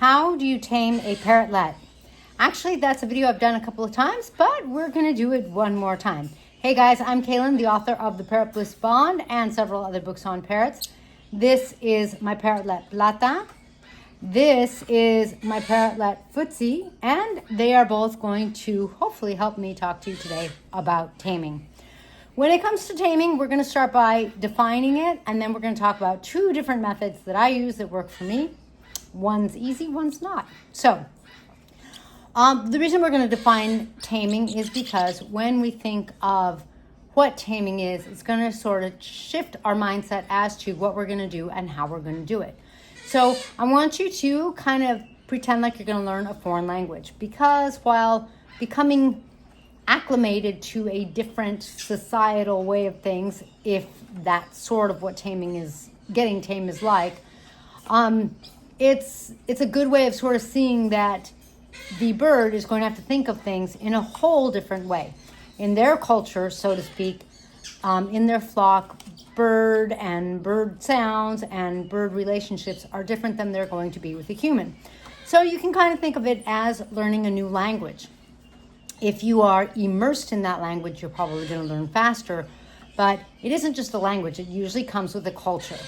How do you tame a parrotlet? Actually, that's a video I've done a couple of times, but we're going to do it one more time. Hey guys, I'm Kaylin, the author of the Parrot Bliss Bond and several other books on parrots. This is my parrotlet Plata. This is my parrotlet Footsie, and they are both going to hopefully help me talk to you today about taming. When it comes to taming, we're going to start by defining it, and then we're going to talk about two different methods that I use that work for me. One's easy, one's not. So, the reason we're going to define taming is because when we think of what taming is, it's going to sort of shift our mindset as to what we're going to do and how we're going to do it. So I want you to kind of pretend like you're going to learn a foreign language, because while becoming acclimated to a different societal way of things, if that's sort of what getting tame is like, it's a good way of sort of seeing that the bird is going to have to think of things in a whole different way. In their culture, so to speak, in their flock, bird and bird sounds and bird relationships are different than they're going to be with a human. So you can kind of think of it as learning a new language. If you are immersed in that language, you're probably going to learn faster, but it isn't just the language. It usually comes with the culture.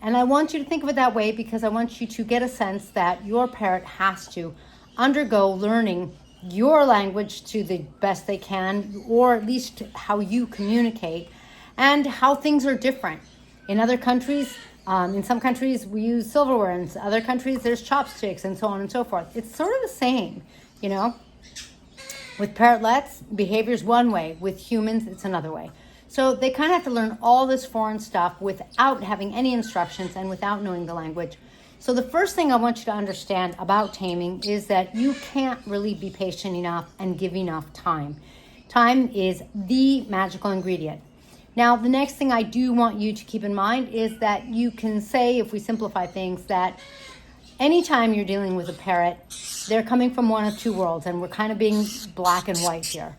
And I want you to think of it that way because I want you to get a sense that your parrot has to undergo learning your language to the best they can, or at least how you communicate and how things are different. In other countries, in some countries we use silverware, and in other countries there's chopsticks and so on and so forth. It's sort of the same, you know. With parrotlets, behavior's one way. With humans, it's another way. So they kind of have to learn all this foreign stuff without having any instructions and without knowing the language. So the first thing I want you to understand about taming is that you can't really be patient enough and give enough time. Time is the magical ingredient. Now, the next thing I do want you to keep in mind is that you can say, if we simplify things, that anytime you're dealing with a parrot, they're coming from one of two worlds, and we're kind of being black and white here.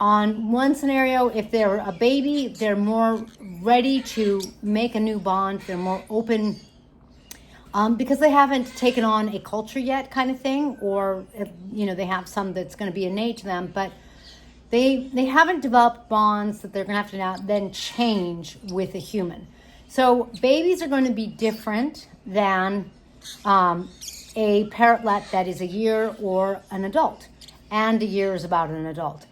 On one scenario, if they're a baby, they're more ready to make a new bond. They're more open because they haven't taken on a culture yet, kind of thing, or they have some that's going to be innate to them, but they haven't developed bonds that they're going to have to now then change with a human. So babies are going to be different than a parrotlet that is a year or an adult, and a year is about an adult.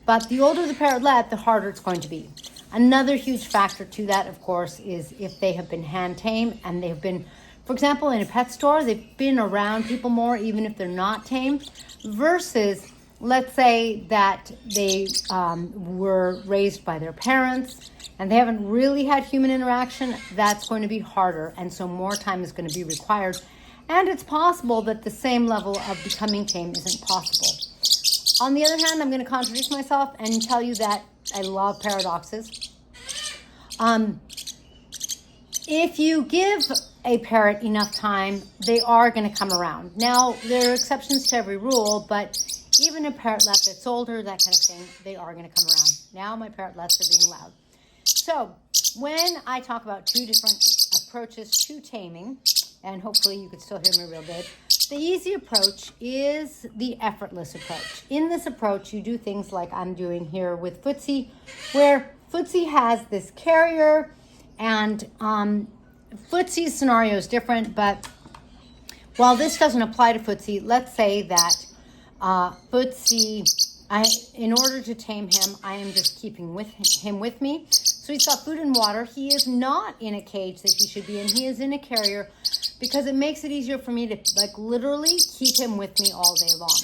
But the older the parrotlet, the harder it's going to be. Another huge factor to that, of course, is if they have been hand tamed and they've been, for example, in a pet store, they've been around people more, even if they're not tamed, versus, let's say that they were raised by their parents and they haven't really had human interaction. That's going to be harder, and so more time is going to be required. And it's possible that the same level of becoming tame isn't possible. On the other hand, I'm going to contradict myself and tell you that I love paradoxes. If you give a parrot enough time, they are going to come around. Now, there are exceptions to every rule, but even a parrotlet that's older, that kind of thing, they are going to come around. Now my parrotlets are being loud. So when I talk about two different approaches to taming, and hopefully you could still hear me real good, the easy approach is the effortless approach. In this approach, you do things like I'm doing here with Footsie, where Footsie has this carrier, and Footsie's scenario is different, but while this doesn't apply to Footsie, let's say that Footsie, in order to tame him, I am just keeping him with me. So he's got food and water. He is not in a cage that he should be in. He is in a carrier because it makes it easier for me to literally keep him with me all day long.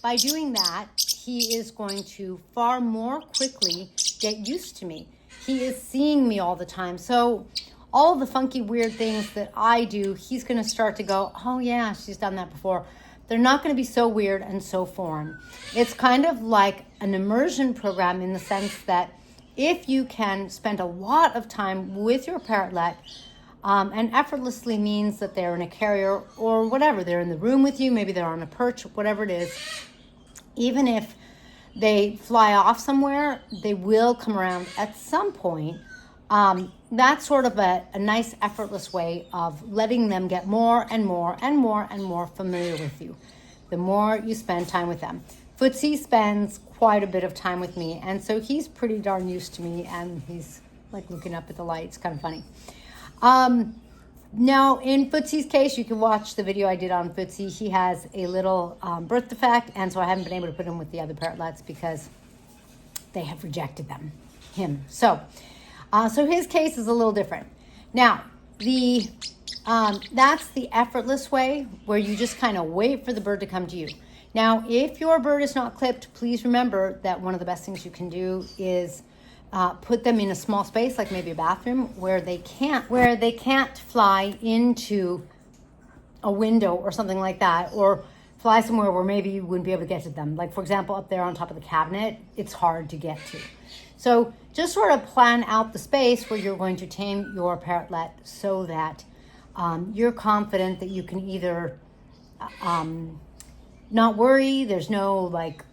By doing that, he is going to far more quickly get used to me. He is seeing me all the time. So all the funky, weird things that I do, he's going to start to go, oh yeah, she's done that before. They're not going to be so weird and so foreign. It's kind of like an immersion program in the sense that if you can spend a lot of time with your parrotlet, and effortlessly means that they're in a carrier or whatever, they're in the room with you, maybe they're on a perch, whatever it is, even if they fly off somewhere, they will come around at some point That's sort of a nice effortless way of letting them get more and more and more and more familiar with you the more you spend time with them. Footsie spends quite a bit of time with me, and so he's pretty darn used to me, and he's like looking up at the light. It's kind of funny. Now, in Footsie's case, you can watch the video I did on Footsie. He has a little birth defect, and so I haven't been able to put him with the other parrotlets because they have rejected him. So his case is a little different. Now, that's the effortless way where you just kind of wait for the bird to come to you. Now, if your bird is not clipped, please remember that one of the best things you can do is put them in a small space, like maybe a bathroom, where they can't fly into a window or something like that, or fly somewhere where maybe you wouldn't be able to get to them. Like, for example, up there on top of the cabinet, it's hard to get to. So just sort of plan out the space where you're going to tame your parrotlet so that you're confident that you can either not worry, there's no like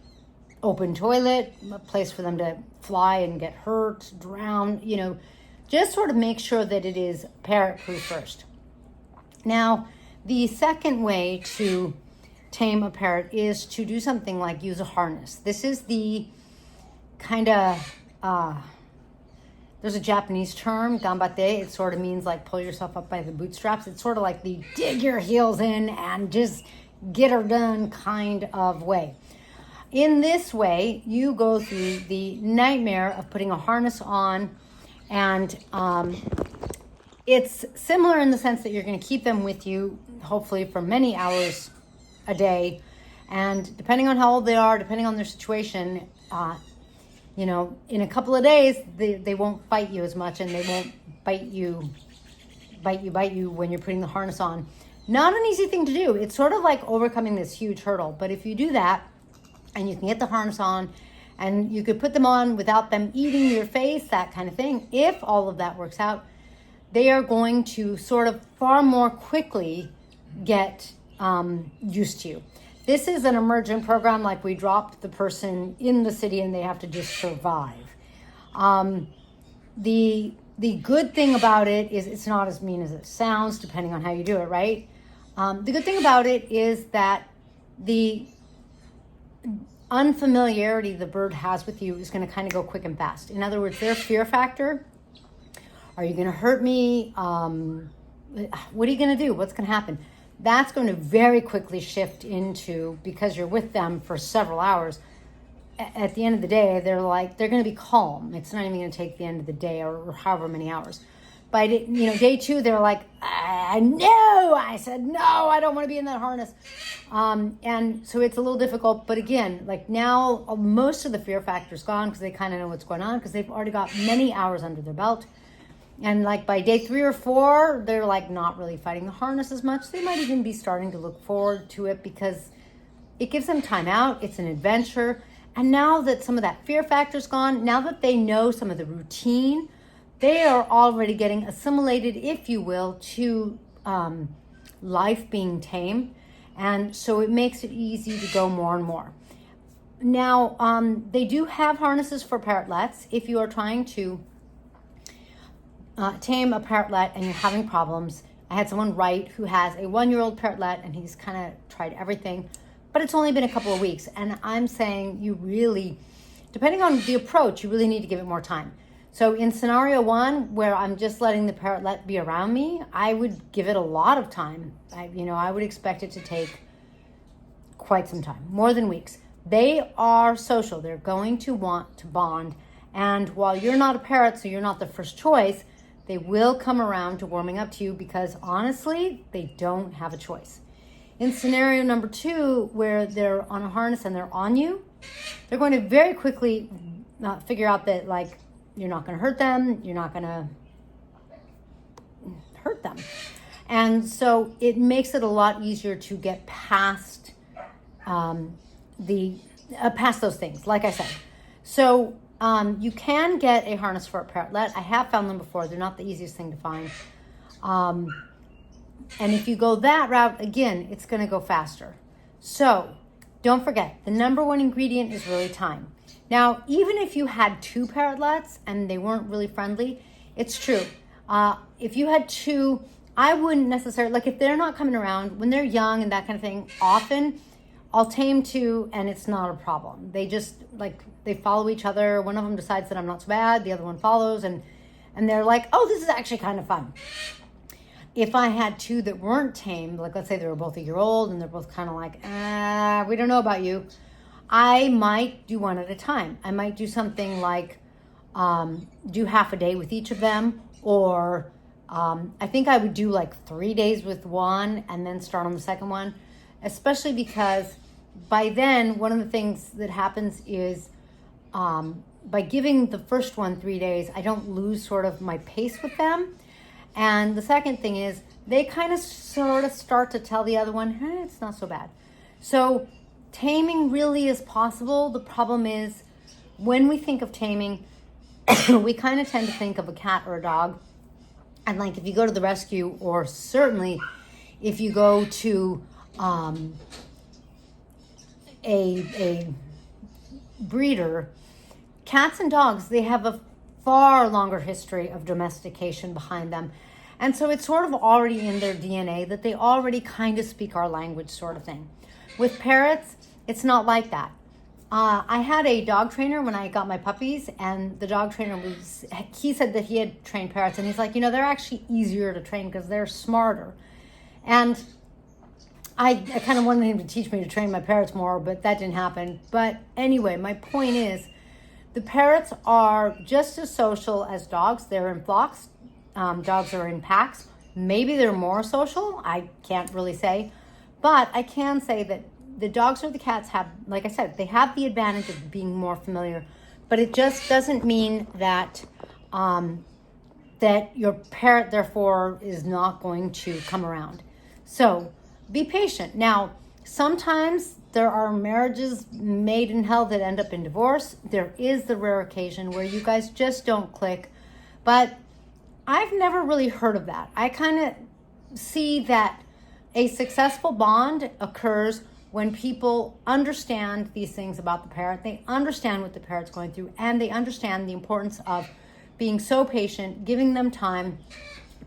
open toilet, a place for them to fly and get hurt, drown, just sort of make sure that it is parrot proof first. Now, the second way to tame a parrot is to do something like use a harness. This is the kind of, there's a Japanese term, gambate. It sort of means like pull yourself up by the bootstraps. It's sort of like the dig your heels in and just get her done kind of way. In this way, you go through the nightmare of putting a harness on, and it's similar in the sense that you're going to keep them with you, hopefully for many hours a day. And depending on how old they are, depending on their situation, in a couple of days, they won't bite you as much, and they won't bite you when you're putting the harness on. Not an easy thing to do. It's sort of like overcoming this huge hurdle. But if you do that, and you can get the harness on, and you could put them on without them eating your face, that kind of thing, if all of that works out, they are going to sort of far more quickly get used to you. This is an emergent program, like we dropped the person in the city and they have to just survive. The good thing about it is it's not as mean as it sounds, depending on how you do it, right? The good thing about it is that the unfamiliarity the bird has with you is going to kind of go quick and fast. In other words, their fear factor, are you going to hurt me? What are you going to do? What's going to happen? That's going to very quickly shift into, because you're with them for several hours, at the end of the day, they're going to be calm. It's not even going to take the end of the day or however many hours. By day 2, they're like, no, I said, no, I don't want to be in that harness. And so it's a little difficult. But again, like now, most of the fear factor is gone because they kind of know what's going on because they've already got many hours under their belt. And like by day 3 or 4, they're like not really fighting the harness as much. They might even be starting to look forward to it because it gives them time out. It's an adventure. And now that some of that fear factor's gone, now that they know some of the routine, they are already getting assimilated, if you will, to life being tame. And so it makes it easy to go more and more. Now, they do have harnesses for parrotlets. If you are trying to tame a parrotlet and you're having problems, I had someone write who has a 1-year-old parrotlet and he's kind of tried everything, but it's only been a couple of weeks. And I'm saying you really, depending on the approach, you really need to give it more time. So in scenario 1, where I'm just letting the parrotlet be around me, I would give it a lot of time. I would expect it to take quite some time, more than weeks. They are social. They're going to want to bond. And while you're not a parrot, so you're not the first choice, they will come around to warming up to you because honestly, they don't have a choice. In scenario number 2, where they're on a harness and they're on you, they're going to very quickly figure out that like, you're not going to hurt them. You're not going to hurt them. And so it makes it a lot easier to get past past those things, like I said. So you can get a harness for a parrotlet. I have found them before. They're not the easiest thing to find. And if you go that route, again, it's going to go faster. So don't forget, the number 1 ingredient is really time. Now, even if you had 2 parrotlets and they weren't really friendly, It's true. If you had two, I wouldn't necessarily, like if they're not coming around, when they're young and that kind of thing, often I'll tame two and it's not a problem. They just, like, they follow each other. One of them decides that I'm not so bad. The other one follows and they're like, oh, this is actually kind of fun. If I had two that weren't tamed, like let's say they were both a year old and they're both kind of like, we don't know about you, I might do one at a time. I might do something like do half a day with each of them, or I think I would do like 3 days with one and then start on the second one, especially because by then, one of the things that happens is by giving the first one 3 days, I don't lose sort of my pace with them. And the second thing is they kind of sort of start to tell the other one, hey, it's not so bad. So taming really is possible. The problem is when we think of taming, we kind of tend to think of a cat or a dog. And like if you go to the rescue, or certainly if you go to a breeder, cats and dogs, they have a far longer history of domestication behind them. And so it's sort of already in their DNA that they already kind of speak our language, sort of thing. With parrots, it's not like that. I had a dog trainer when I got my puppies, and the dog trainer he said that he had trained parrots, and he's like, they're actually easier to train because they're smarter. And I kind of wanted him to teach me to train my parrots more, but that didn't happen. But anyway, my point is, the parrots are just as social as dogs. They're in flocks. Dogs are in packs. Maybe they're more social. I can't really say. But I can say that the dogs or the cats have, like I said, they have the advantage of being more familiar. But it just doesn't mean that that your parrot, therefore, is not going to come around. So be patient. Now, sometimes there are marriages made in hell that end up in divorce. There is the rare occasion where you guys just don't click. But I've never really heard of that. I kind of see that a successful bond occurs when people understand these things about the parrot. They understand what the parrot's going through, and they understand the importance of being so patient, giving them time,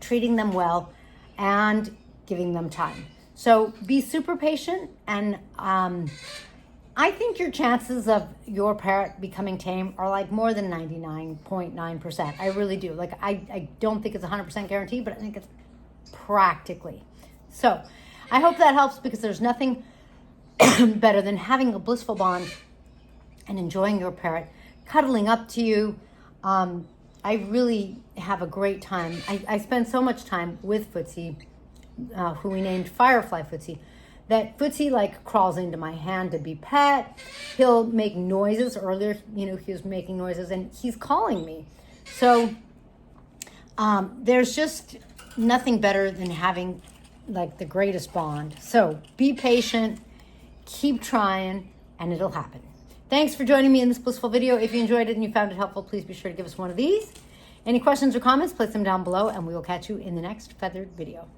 treating them well, and giving them time. So be super patient, and I think your chances of your parrot becoming tame are like more than 99.9%. I really do. Like, I don't think it's 100% guaranteed, but I think it's practically. So I hope that helps, because there's nothing better than having a blissful bond and enjoying your parrot cuddling up to you. I really have a great time. I spend so much time with Footsie, who we named Firefly Footsie, that Footsie like crawls into my hand to be pet. He'll make noises. Earlier, he was making noises and he's calling me. So there's just nothing better than having like the greatest bond. So be patient, keep trying, and it'll happen. Thanks for joining me in this blissful video. If you enjoyed it and you found it helpful, please be sure to give us one of these. Any questions or comments, place them down below, and we will catch you in the next feathered video.